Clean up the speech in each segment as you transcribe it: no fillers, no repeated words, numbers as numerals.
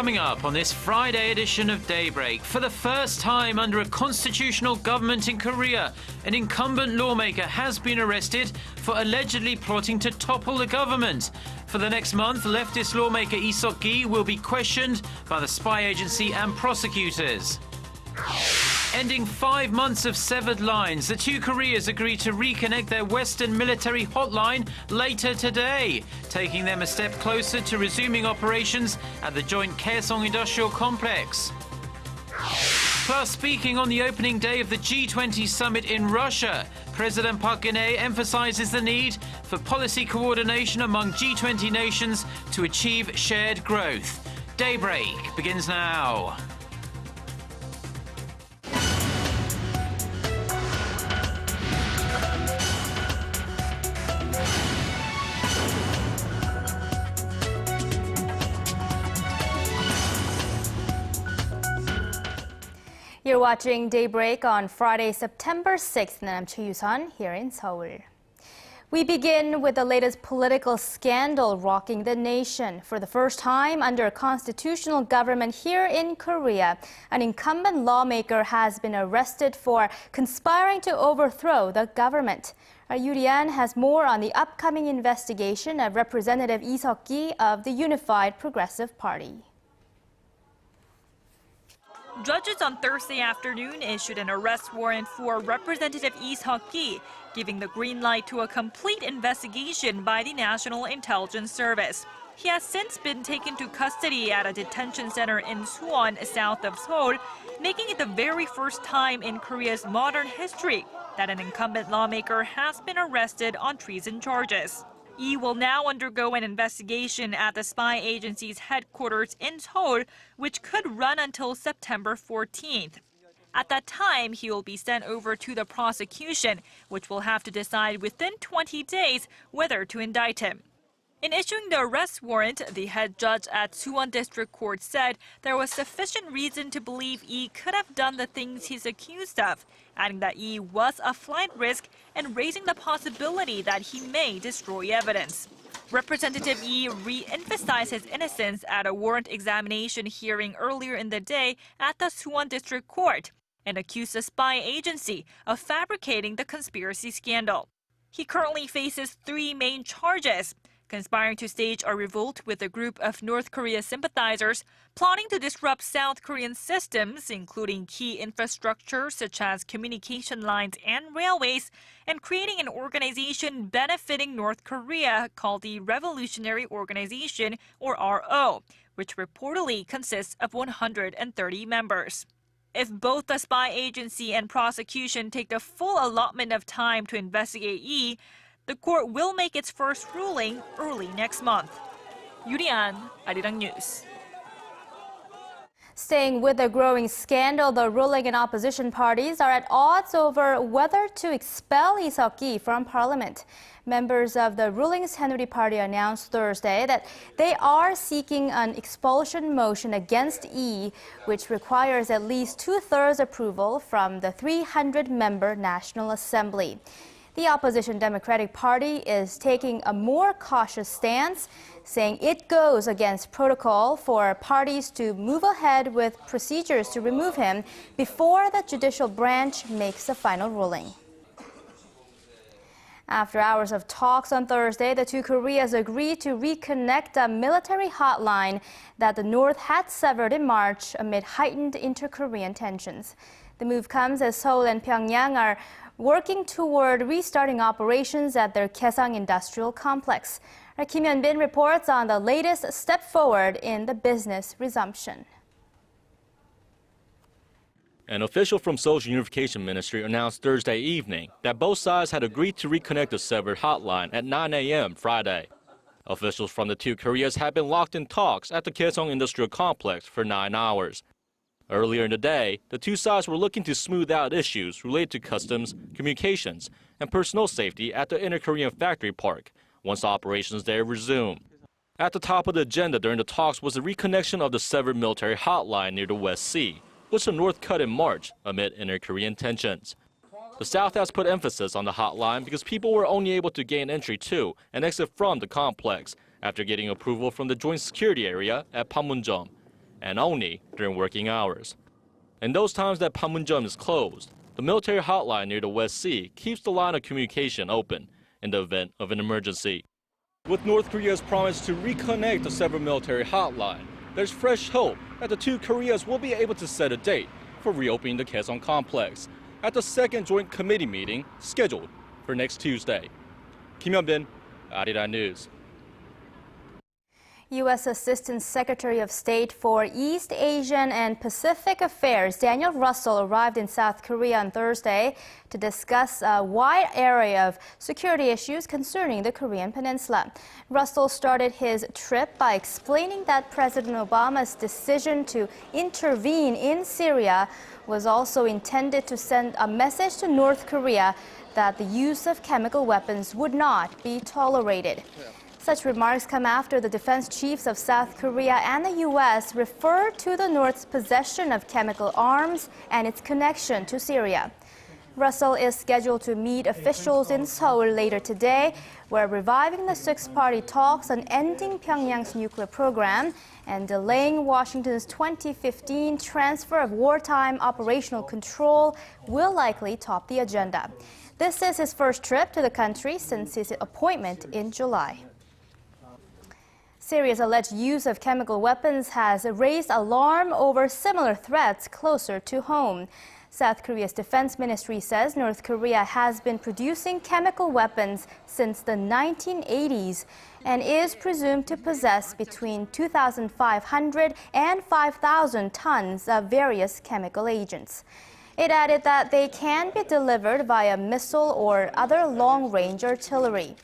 Coming up on this Friday edition of Daybreak, for the first time under a constitutional government in Korea, an incumbent lawmaker has been arrested for allegedly plotting to topple the government. For the next month, leftist lawmaker Lee Seok-ki will be questioned by the spy agency and prosecutors. Ending 5 months of severed lines, the two Koreas agree to reconnect their Western military hotline later today, taking them a step closer to resuming operations at the joint Gaeseong Industrial Complex. Plus, speaking on the opening day of the G20 Summit in Russia, President Park Geun-hye emphasizes the need for policy coordination among G20 nations to achieve shared growth. Daybreak begins now. You're watching Daybreak on Friday, September 6th, and I'm Choi Yusun here in Seoul. We begin with the latest political scandal rocking the nation. For the first time under a constitutional government here in Korea, an incumbent lawmaker has been arrested for conspiring to overthrow the government. Our Yurian has more on the upcoming investigation of Representative Lee Seok-ki of the Unified Progressive Party. Judges on Thursday afternoon issued an arrest warrant for Representative Lee Seok-ki, giving the green light to a complete investigation by the National Intelligence Service. He has since been taken to custody at a detention center in Suwon, south of Seoul, making it the very first time in Korea's modern history that an incumbent lawmaker has been arrested on treason charges. Lee will now undergo an investigation at the spy agency's headquarters in Seoul, which could run until September 14th. At that time, he will be sent over to the prosecution, which will have to decide within 20 days whether to indict him. In issuing the arrest warrant, the head judge at Suwon District Court said there was sufficient reason to believe Lee could have done the things he's accused of, adding that Lee was a flight risk and raising the possibility that he may destroy evidence. Representative Lee re-emphasized his innocence at a warrant examination hearing earlier in the day at the Suwon District Court and accused the spy agency of fabricating the conspiracy scandal. He currently faces 3 main charges: conspiring to stage a revolt with a group of North Korea sympathizers, plotting to disrupt South Korean systems, including key infrastructure such as communication lines and railways, and creating an organization benefiting North Korea called the Revolutionary Organization, or RO, which reportedly consists of 130 members. If both the spy agency and prosecution take the full allotment of time to investigate Lee, the court will make its first ruling early next month. Yurian, Arirang News. Staying with the growing scandal, the ruling and opposition parties are at odds over whether to expel Lee Seok-ki from parliament. Members of the ruling Saenuri Party announced Thursday that they are seeking an expulsion motion against Lee, which requires at least 2/3 approval from the 300-member National Assembly. The opposition Democratic Party is taking a more cautious stance, saying it goes against protocol for parties to move ahead with procedures to remove him before the judicial branch makes a final ruling. After hours of talks on Thursday, the two Koreas agreed to reconnect a military hotline that the North had severed in March amid heightened inter-Korean tensions. The move comes as Seoul and Pyongyang are working toward restarting operations at their Gaeseong Industrial Complex. Our Kim Hyun-bin reports on the latest step forward in the business resumption. An official from Seoul's Unification Ministry announced Thursday evening that both sides had agreed to reconnect the severed hotline at 9 a.m. Friday. Officials from the two Koreas had been locked in talks at the Gaeseong Industrial Complex for 9 hours. Earlier in the day, the two sides were looking to smooth out issues related to customs, communications, and personnel safety at the Inter-Korean Factory Park, once operations there resume. At the top of the agenda during the talks was the reconnection of the severed military hotline near the West Sea, which the North cut in March amid inter-Korean tensions. The South has put emphasis on the hotline because people were only able to gain entry to and exit from the complex after getting approval from the joint security area at Panmunjom. and only during working hours. In those times that Panmunjom is closed, the military hotline near the West Sea keeps the line of communication open in the event of an emergency. With North Korea's promise to reconnect the severed military hotline, there's fresh hope that the two Koreas will be able to set a date for reopening the Gaeseong Complex at the second joint committee meeting scheduled for next Tuesday. Kim Hyun-bin, Arirang News. U.S. Assistant Secretary of State for East Asian and Pacific Affairs Daniel Russel arrived in South Korea on Thursday to discuss a wide area of security issues concerning the Korean Peninsula. Russel started his trip by explaining that President Obama's decision to intervene in Syria was also intended to send a message to North Korea that the use of chemical weapons would not be tolerated. Such remarks come after the defense chiefs of South Korea and the U.S. referred to the North's possession of chemical arms and its connection to Syria. Russel is scheduled to meet officials in Seoul later today, where reviving the six-party talks on ending Pyongyang's nuclear program and delaying Washington's 2015 transfer of wartime operational control will likely top the agenda. This is his first trip to the country since his appointment in July. Syria's alleged use of chemical weapons has raised alarm over similar threats closer to home. South Korea's defense ministry says North Korea has been producing chemical weapons since the 1980s and is presumed to possess between 2,500 and 5,000 tons of various chemical agents. It added that they can be delivered via missile or other long-range artillery.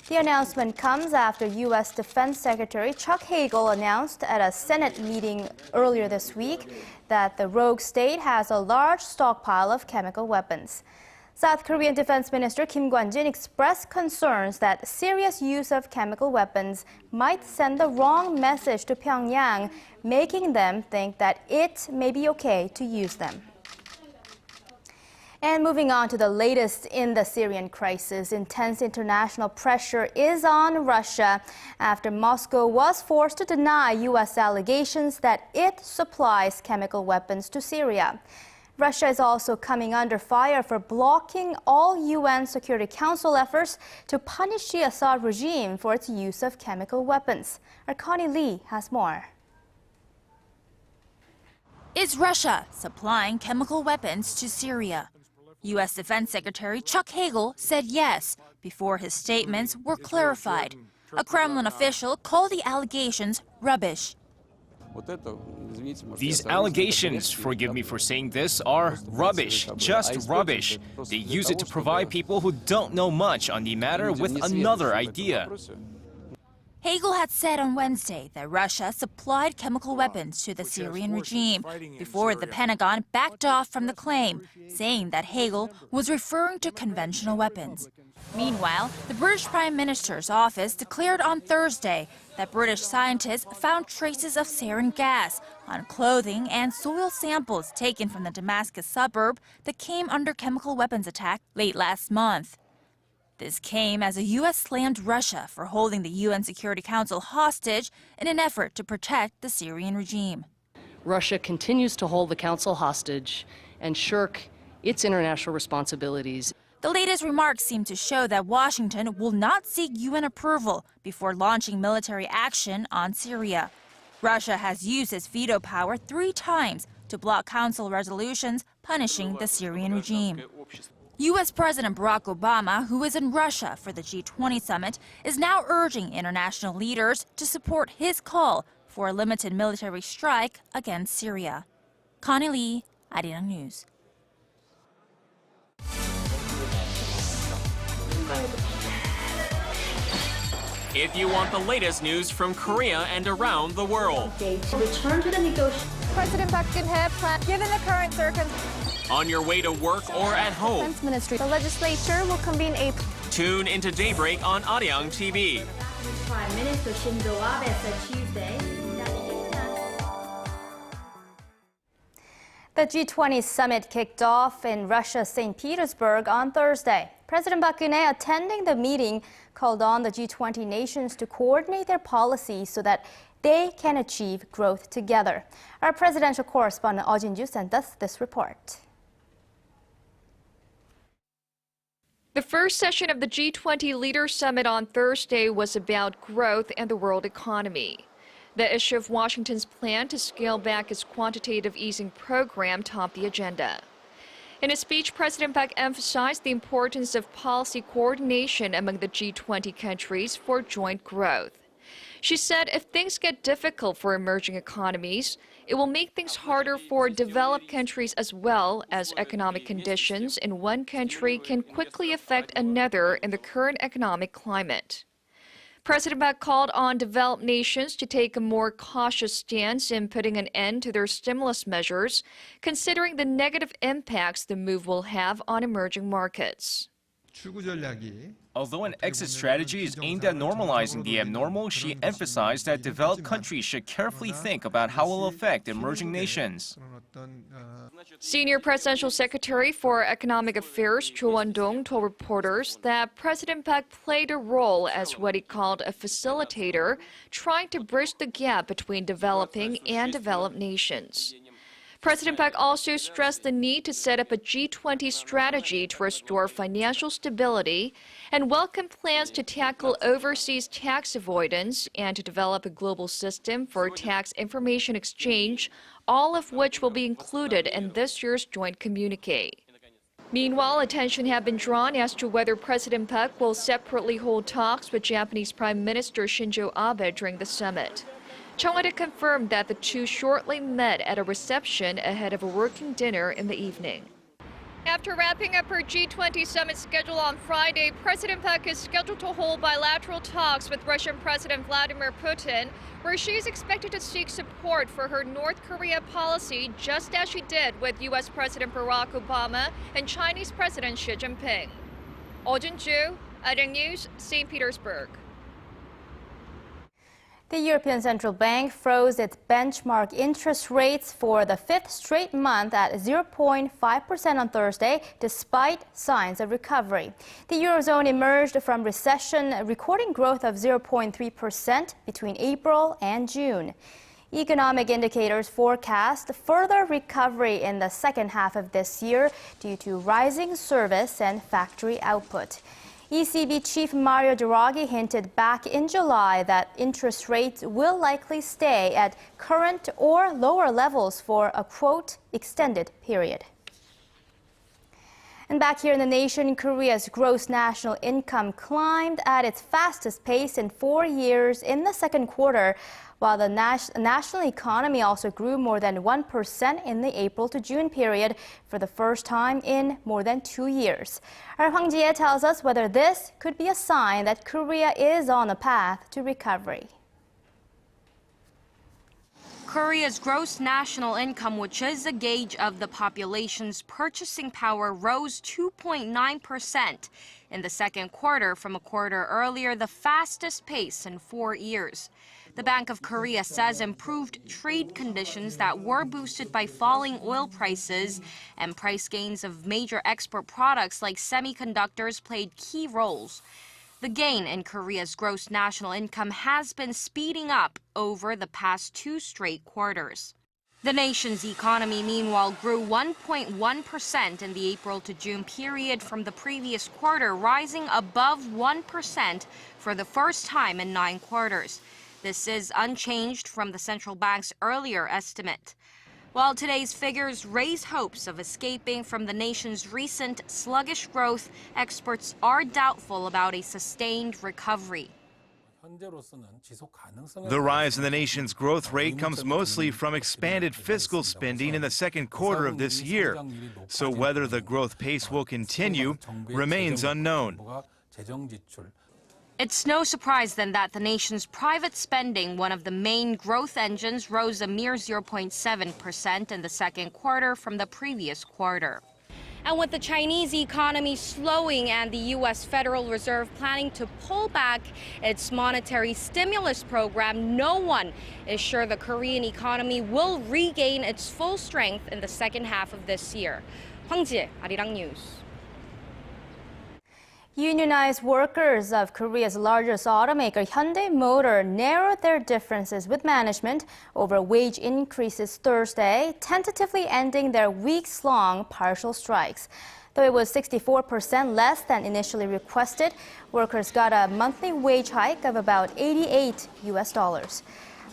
The announcement comes after U.S. Defense Secretary Chuck Hagel announced at a Senate meeting earlier this week that the rogue state has a large stockpile of chemical weapons. South Korean Defense Minister Kim Kwon-jin expressed concerns that Syria's use of chemical weapons might send the wrong message to Pyongyang, making them think that it may be okay to use them. And moving on to the latest in the Syrian crisis, intense international pressure is on Russia after Moscow was forced to deny U.S. allegations that it supplies chemical weapons to Syria. Russia is also coming under fire for blocking all UN Security Council efforts to punish the Assad regime for its use of chemical weapons. Our Connie Lee has more. Is Russia supplying chemical weapons to Syria? U.S. Defense Secretary Chuck Hagel said yes before his statements were clarified. A Kremlin official called the allegations rubbish. These allegations, forgive me for saying this, are rubbish, just rubbish. They use it to provide people who don't know much on the matter with another idea. Hagel had said on Wednesday that Russia supplied chemical weapons to the Syrian regime before the Pentagon backed off from the claim, saying that Hagel was referring to conventional weapons. Meanwhile, the British Prime Minister's office declared on Thursday that British scientists found traces of sarin gas on clothing and soil samples taken from the Damascus suburb that came under chemical weapons attack late last month. This came as the U.S. slammed Russia for holding the UN Security Council hostage in an effort to protect the Syrian regime. Russia continues to hold the council hostage and shirk its international responsibilities. The latest remarks seem to show that Washington will not seek UN approval before launching military action on Syria. Russia has used its veto power 3 times to block council resolutions punishing the Syrian regime. U.S. President Barack Obama, who is in Russia for the G20 Summit, is now urging international leaders to support his call for a limited military strike against Syria. Connie Lee, Arirang News. If you want the latest news from Korea and around the world. Return to the negotiations. President Park Geun-hye, given the current circumstances. On your way to work or at home. Defense Ministry. The legislature will convene a... Tune into Daybreak on Arirang TV. Prime Minister Shinzo Abe said Tuesday. The G20 Summit kicked off in Russia's St. Petersburg on Thursday. President Park Geun-hye, attending the meeting, called on the G20 nations to coordinate their policies so that they can achieve growth together. Our presidential correspondent Oh Jin-ju sent us this report. The first session of the G20 Leaders Summit on Thursday was about growth and the world economy. The issue of Washington's plan to scale back its quantitative easing program topped the agenda. In a speech, President Park emphasized the importance of policy coordination among the G20 countries for joint growth. She said if things get difficult for emerging economies, it will make things harder for developed countries as well, as economic conditions in one country can quickly affect another in the current economic climate. President Park called on developed nations to take a more cautious stance in putting an end to their stimulus measures, considering the negative impacts the move will have on emerging markets. Although an exit strategy is aimed at normalizing the abnormal, she emphasized that developed countries should carefully think about how it will affect emerging nations. Senior Presidential Secretary for Economic Affairs Cho Won-dong told reporters that President Park played a role as what he called a facilitator, trying to bridge the gap between developing and developed nations. President Park also stressed the need to set up a G20 strategy to restore financial stability and welcomed plans to tackle overseas tax avoidance and to develop a global system for tax information exchange, all of which will be included in this year's joint communique. Meanwhile, attention had been drawn as to whether President Park will separately hold talks with Japanese Prime Minister Shinzo Abe during the summit. Cheong-won confirmed that the two shortly met at a reception ahead of a working dinner in the evening. After wrapping up her G20 summit schedule on Friday, President Park is scheduled to hold bilateral talks with Russian President Vladimir Putin, where she is expected to seek support for her North Korea policy, just as she did with U.S. President Barack Obama and Chinese President Xi Jinping. Oh Jin-ju, Arirang News, St. Petersburg. The European Central Bank froze its benchmark interest rates for the fifth straight month at 0.5% on Thursday, despite signs of recovery. The Eurozone emerged from recession, recording growth of 0.3% between April and June. Economic indicators forecast further recovery in the second half of this year due to rising service and factory output. ECB Chief Mario Draghi hinted back in July that interest rates will likely stay at current or lower levels for a, quote, extended period. And back here in the nation, Korea's gross national income climbed at its fastest pace in 4 years in the second quarter, while the national economy also grew more than 1% in the April to June period for the first time in more than 2 years. Our Hwang Ji-hye tells us whether this could be a sign that Korea is on a path to recovery. Korea's gross national income, which is a gauge of the population's purchasing power, rose 2.9% in the second quarter from a quarter earlier, the fastest pace in 4 years. The Bank of Korea says improved trade conditions that were boosted by falling oil prices and price gains of major export products like semiconductors played key roles. The gain in Korea's gross national income has been speeding up over the past 2 straight quarters. The nation's economy, meanwhile, grew 1.1% in the April to June period from the previous quarter, rising above 1% for the first time in 9 quarters. This is unchanged from the central bank's earlier estimate. While today's figures raise hopes of escaping from the nation's recent sluggish growth, experts are doubtful about a sustained recovery. The rise in the nation's growth rate comes mostly from expanded fiscal spending in the second quarter of this year. So whether the growth pace will continue remains unknown. It's no surprise then that the nation's private spending, one of the main growth engines, rose a mere 0.7% in the second quarter from the previous quarter. And with the Chinese economy slowing and the U.S. Federal Reserve planning to pull back its monetary stimulus program, no one is sure the Korean economy will regain its full strength in the second half of this year. Hwang Ji-hye, Arirang News. Unionized workers of Korea's largest automaker Hyundai Motor narrowed their differences with management over wage increases Thursday, tentatively ending their weeks-long partial strikes. Though it was 64% less than initially requested, workers got a monthly wage hike of about $88.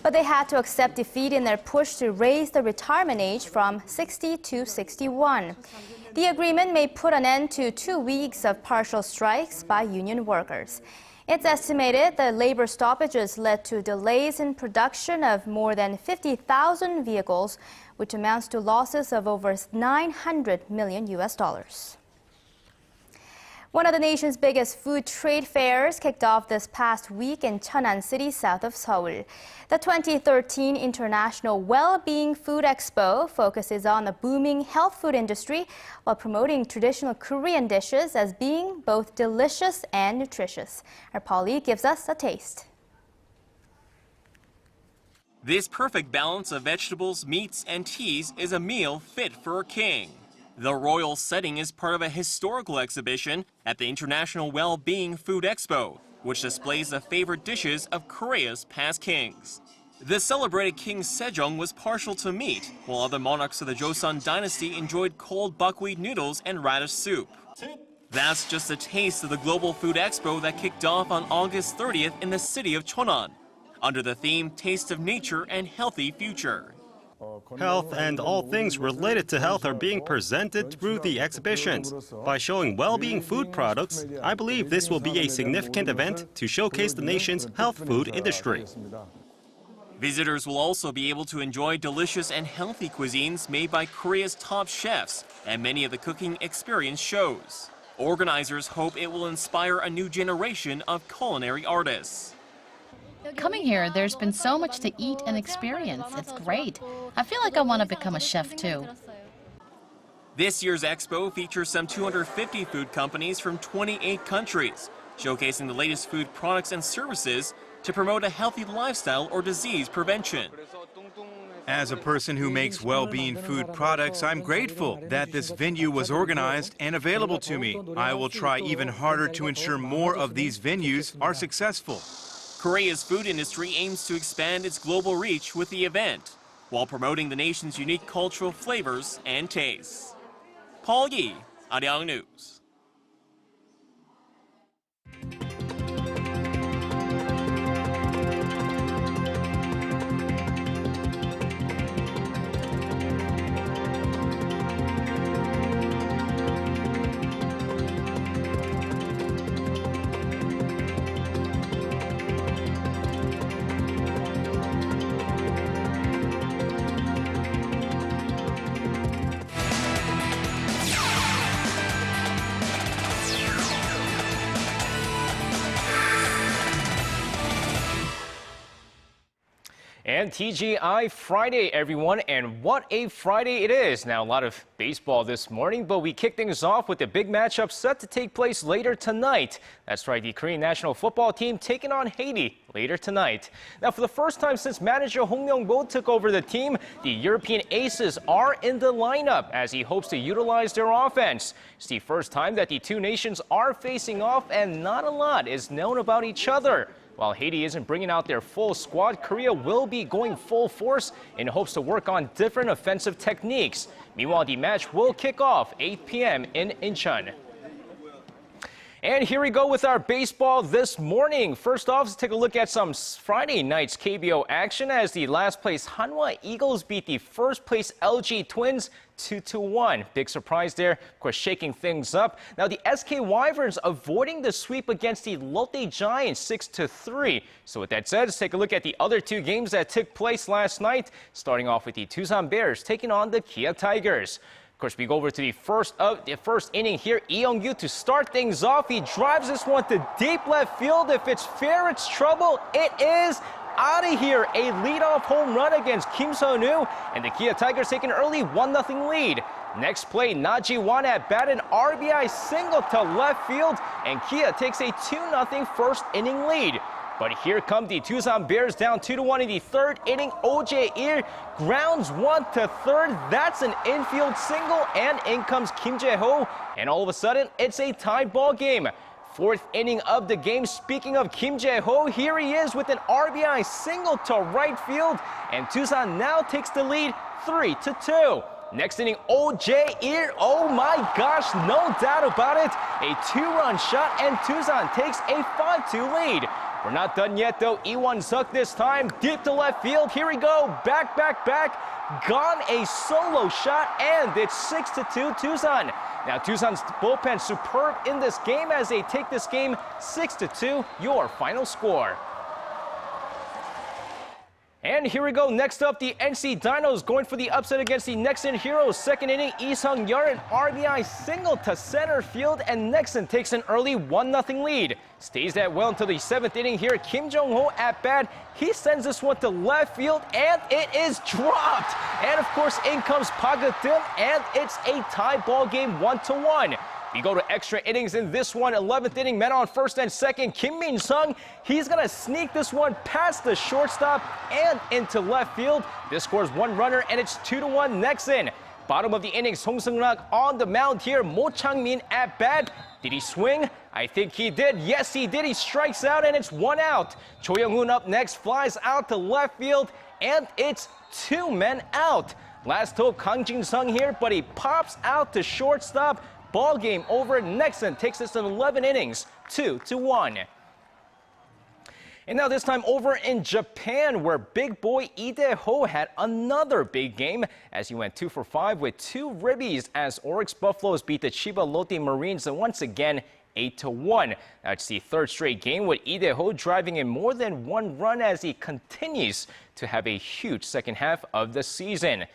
But they had to accept defeat in their push to raise the retirement age from 60 to 61. The agreement may put an end to 2 weeks of partial strikes by union workers. It's estimated the labor stoppages led to delays in production of more than 50,000 vehicles, which amounts to losses of over $900 million. One of the nation's biggest food trade fairs kicked off this past week in Cheonan City, south of Seoul. The 2013 International WellBeing Food Expo focuses on the booming health food industry while promoting traditional Korean dishes as being both delicious and nutritious. Our Paul Lee gives us a taste. This perfect balance of vegetables, meats, and teas is a meal fit for a king. The royal setting is part of a historical exhibition at the International WellBeing Food Expo, which displays the favorite dishes of Korea's past kings. The celebrated King Sejong was partial to meat, while other monarchs of the Joseon dynasty enjoyed cold buckwheat noodles and radish soup. That's just a taste of the Global Food Expo that kicked off on August 30th in the city of Cheonan, under the theme Taste of Nature and Healthy Future. Health and all things related to health are being presented through the exhibitions. By showing well-being food products, I believe this will be a significant event to showcase the nation's health food industry. Visitors will also be able to enjoy delicious and healthy cuisines made by Korea's top chefs and many of the cooking experience shows. Organizers hope it will inspire a new generation of culinary artists. Coming here, there's been so much to eat and experience. It's great. I feel like I want to become a chef too. This year's expo features some 250 food companies from 28 countries, showcasing the latest food products and services to promote a healthy lifestyle or disease prevention. As a person who makes well-being food products, I'm grateful that this venue was organized and available to me. I will try even harder to ensure more of these venues are successful. Korea's food industry aims to expand its global reach with the event, while promoting the nation's unique cultural flavors and tastes. Paul Yi, Arirang News. And TGI Friday, everyone, and what a Friday it is. Now, a lot of baseball this morning, but we kick things off with the big matchup set to take place later tonight. That's right, the Korean national football team taking on Haiti later tonight. Now, for the first time since manager Hong Myung-bo took over the team, the European aces are in the lineup as he hopes to utilize their offense. It's the first time that the two nations are facing off, and not a lot is known about each other. While Haiti isn't bringing out their full squad, Korea will be going full force in hopes to work on different offensive techniques. Meanwhile, the match will kick off 8 p.m. in Incheon. And here we go with our baseball this morning. First off, let's take a look at some Friday night's KBO action as the last place Hanwha Eagles beat the first place LG Twins 2-1. Big surprise there, of course, shaking things up. Now the SK Wyverns avoiding the sweep against the Lotte Giants 6-3. So with that said, let's take a look at the other two games that took place last night. Starting off with the Tusan Bears taking on the Kia Tigers. Of course, we go over to the first inning here. Lee Young-yu to start things off. He drives this one to deep left field. If it's fair, it's trouble. It is out of here. A leadoff home run against Kim Seon-woo, and the Kia Tigers take an early 1-0 lead. Next play, Najiwan at bat, an RBI single to left field, and Kia takes a 2-0 first inning lead. But here come the Tucson Bears down 2-1 in the third inning. Oh-jae-il grounds one to third. That's an infield single, and in comes Kim Jae-ho. And all of a sudden, it's a tied ball game. Fourth inning of the game. Speaking of Kim Jae-ho, here he is with an RBI single to right field. And Tucson now takes the lead 3-2. Next inning, Oh-jae-il, oh my gosh, no doubt about it. A 2-run shot, and Tucson takes a 5-2 lead. We're not done yet, though. Lee-Suk this time, deep to left field. Here we go, back. Gone, a solo shot, and it's 6-2 Tucson. Now, Tucson's bullpen superb in this game as they take this game 6-2, your final score. And here we go. Next up, the NC Dinos going for the upset against the Nexon Heroes. Second inning, Lee Seok-ki, an RBI single to center field, and Nexon takes an early 1-0 lead. Stays that well until the seventh inning here. Kim Jong-ho at bat. He sends this one to left field, and it is dropped. And of course, in comes Park Geun-hye, and it's a tie ball game 1-1. We go to extra innings in this one. 11th inning, men on first and second. Kim Min-sung, he's going to sneak this one past the shortstop and into left field. This scores one runner, and it's 2-1 Nexon. Bottom of the inning, Song Seung-rak on the mound here. Mo Chang-min at bat. Did he swing? I think he did. Yes, he did. He strikes out, and it's 1 out. Cho Young-hoon up next, flies out to left field, and it's 2 men out. Last hope, Kang Jin-sung here, but he pops out to shortstop. Ball game over. Nexon takes this in 11 innings, 2-1. And now this time over in Japan, where big boy Lee Dae-ho had another big game as he went 2 for 5 with 2 ribbies as Oryx Buffaloes beat the Chiba Lotte Marines and once again 8-1. That's the third straight game with Lee Dae-ho driving in more than 1 run as he continues to have a huge second half of the season.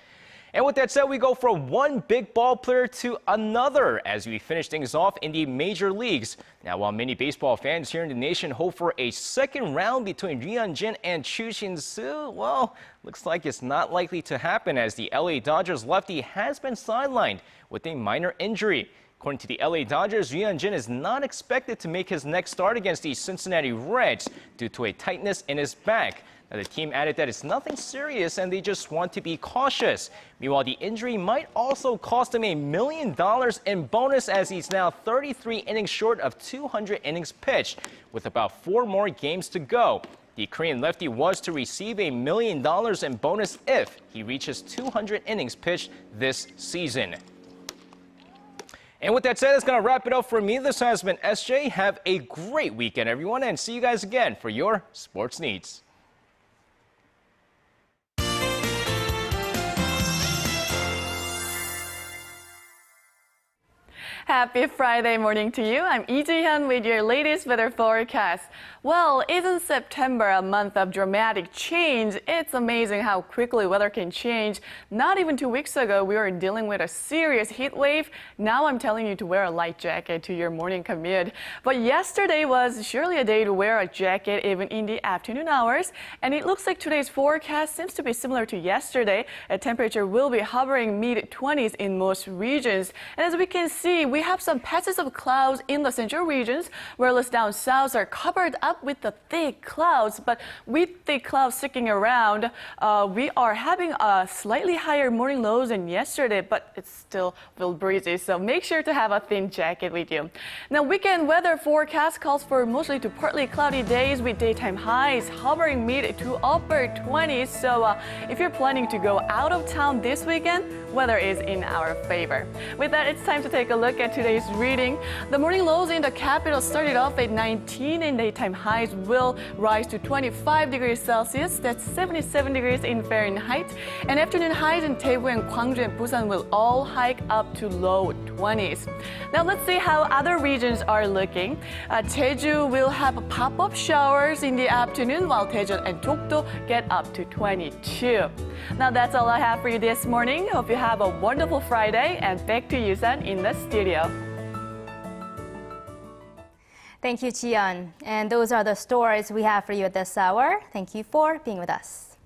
And with that said, we go from one big ball player to another as we finish things off in the major leagues. Now, while many baseball fans here in the nation hope for a second round between Ri Hyun-jin and Chu Shin-soo, well, looks like it's not likely to happen as the LA Dodgers lefty has been sidelined with a minor injury. According to the LA Dodgers, Ri Hyun-jin is not expected to make his next start against the Cincinnati Reds due to a tightness in his back. Now, the team added that it's nothing serious and they just want to be cautious. Meanwhile, the injury might also cost him $1 million in bonus as he's now 33 innings short of 200 innings pitched, with about 4 more games to go. The Korean lefty was to receive $1 million in bonus if he reaches 200 innings pitched this season. And with that said, that's going to wrap it up for me. This has been SJ. Have a great weekend, everyone, and see you guys again for your sports needs. Happy Friday morning to you. I'm Lee Ji-hyun with your latest weather forecast. Well, isn't September a month of dramatic change? It's amazing how quickly weather can change. Not even 2 weeks ago, we were dealing with a serious heat wave. Now I'm telling you to wear a light jacket to your morning commute. But yesterday was surely a day to wear a jacket even in the afternoon hours. And it looks like today's forecast seems to be similar to yesterday. A temperature will be hovering mid-20s in most regions. And as we can see, we have some patches of clouds in the central regions, whereas down south are covered up with the thick clouds. But with thick clouds sticking around, we are having a slightly higher morning lows than yesterday, but it's still a little breezy, so make sure to have a thin jacket with you. Now, weekend weather forecast calls for mostly to partly cloudy days with daytime highs hovering mid to upper 20s. So if you're planning to go out of town this weekend, weather is in our favor. With that, it's time to take a look at today's reading. The morning lows in the capital started off at 19 and daytime highs will rise to 25 degrees Celsius. That's 77 degrees in Fahrenheit. And afternoon highs in Daegu and Gwangju and Busan will all hike up to low 20s. Now let's see how other regions are looking. Jeju will have pop-up showers in the afternoon while Daejeon and Dokdo get up to 22. Now that's all I have for you this morning. Hope you have a wonderful Friday, and back to Yusan in the studio. Thank you, Ji-yeon. And those are the stories we have for you at this hour. Thank you for being with us.